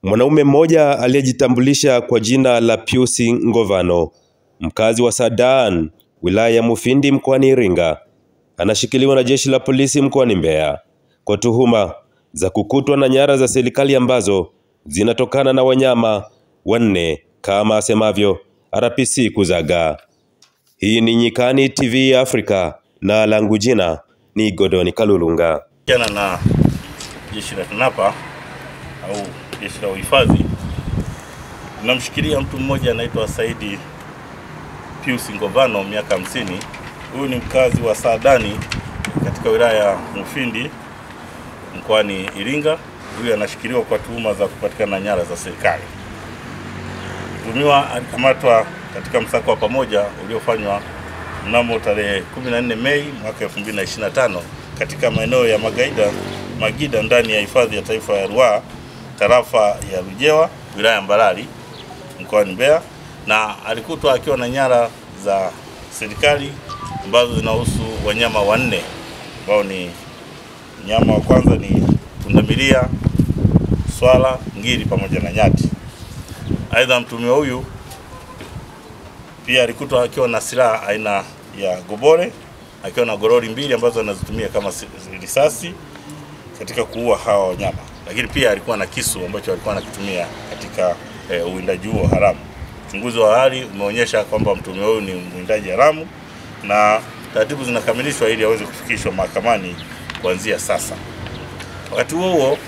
Mwanaume mmoja aliyejitambulisha kwa jina la Pius Ngovano, mkazi wa Saadaan, wilaya ya Mufindi mkoani Iringa, anashikiliwa na jeshi la polisi mkoani Mbeya kwa tuhuma za kukutwa na nyara za serikali ambazo zinatokana na wanyama wanne kama asemavyo RPC Kuzaga. Hii ni Nyikani TV Afrika na langu jina ni Godoni Kalulunga. Jana na jeshi la TANAPA au jeshi la uhifadhi tunamshikilia mtu mmoja anaitwa Saidi Pius Ngovano, miaka 50. Huyu ni mkazi wa Saadani katika wilaya ya Mufindi mkoani Iringa. Huyu anashikiliwa kwa tuhuma za kupatikana nyara za serikali. Mtuhumiwa alikamatwa katika msako wa pamoja uliofanywa mnamo tarehe 14 Mei mwaka 2025 katika maeneo ya Magida ndani ya hifadhi ya taifa ya Ruaha, tarafa ya Rujewa, wilaya ya Mbarali mkoani Mbeya, na alikutwa akiwa na nyara za serikali ambazo zinahusu wanyama wanne ambao ni nyama wa kwanza ni pundamilia, swala, ngiri pamoja na nyati. Aidha, mtuhumiwa huyu pia alikutwa akiwa na silaha aina ya gobore, akiwa na gorori mbili ambazo anazitumia kama risasi katika kuua hawa wanyama. Lakini pia alikuwa na kisu ambacho alikuwa anakitumia katika uwindaji huo haramu. Uchunguzi wa awali umeonyesha kwamba mtuhumiwa huyu ni mwindaji haramu na taratibu zinakamilishwa ili aweze kufikishwa mahakamani kuanzia sasa. Wakati huo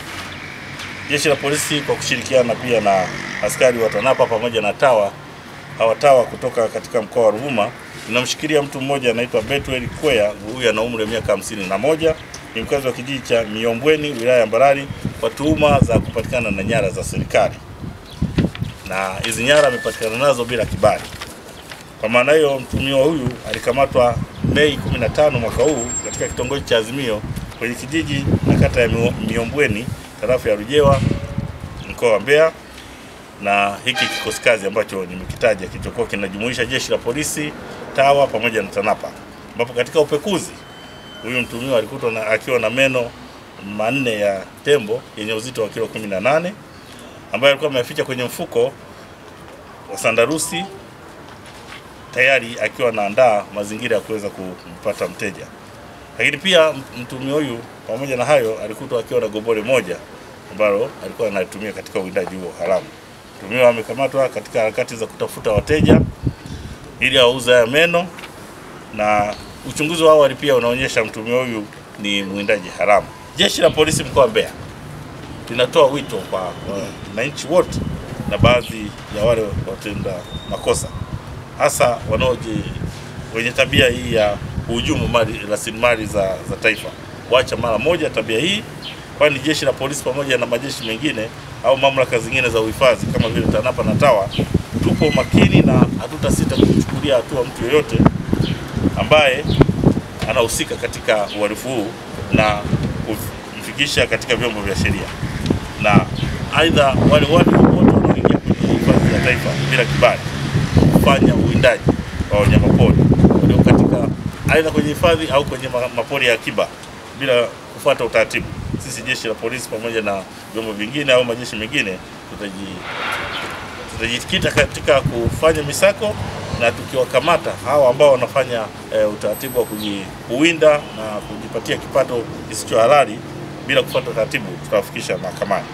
jeshi la polisi kwa kushirikiana pia na askari wa TANAPA pamoja na tawa kutoka katika mkoa wa Ruvuma tunamshikilia mtu mmoja anaitwa Betwel Kwea. Huyu ana umri wa miaka 51, ni mkazi wa kijiji cha Miombweni, wilaya ya Mbarali, kwa tuhuma za kupatikana na nyara za serikali, na hizi nyara amepatikana nazo bila kibali. Kwa maana hiyo mtuhumiwa huyu alikamatwa Mei 15 mwaka huu katika kitongoji cha Azimio kwenye kijiji na kata ya Miombweni, tarafa ya Rujewa, mkoa wa Mbeya, na hiki kikosi kazi ambacho nimekitaja kilichokuwa kinajumuisha jeshi la polisi, tawa pamoja na TANAPA, ambapo katika upekuzi huyu mtuhumiwa alikutwa akiwa na meno manne ya tembo yenye uzito wa kilo 18 ambayo alikuwa ameficha kwenye mfuko wa sandarusi, tayari akiwa anaandaa mazingira ya kuweza kumpata mteja. Lakini pia mtuhumiwa huyu pamoja na hayo alikutwa akiwa na gobole moja ambalo alikuwa anatumia katika uwindaji huo haramu. Mtuhumiwa amekamatwa katika harakati za kutafuta wateja ili auze haya meno, na uchunguzi wa awali pia unaonyesha mtuhumiwa huyu ni mwindaji haramu. Jeshi la polisi mkoa wa Mbeya linatoa wito kwa wananchi wote na baadhi ya wale watenda makosa, hasa wenye tabia hii ya kuhujumu rasilimali za taifa, waacha mara moja tabia hii, kwani jeshi la polisi pamoja na majeshi mengine au mamlaka zingine za uhifadhi kama vile TANAPA na tawa tupo makini na hatutasita kuchukulia hatua mtu yoyote ambaye anahusika katika uhalifu huu na kumfikisha katika vyombo vya sheria. Na aidha wale watu wote wanaoingia kwenye hifadhi ya taifa bila kibali kufanya uwindaji wa wanyamapori walio katika aidha kwenye hifadhi au kwenye mapori ya akiba bila kufuata utaratibu, sisi jeshi la polisi pamoja na vyombo vingine au majeshi mengine tutajikita katika kufanya misako, na tukiwakamata hawa ambao wanafanya utaratibu wa kuwinda na kujipatia kipato kisicho halali bila kufuata utaratibu tutawafikisha mahakamani.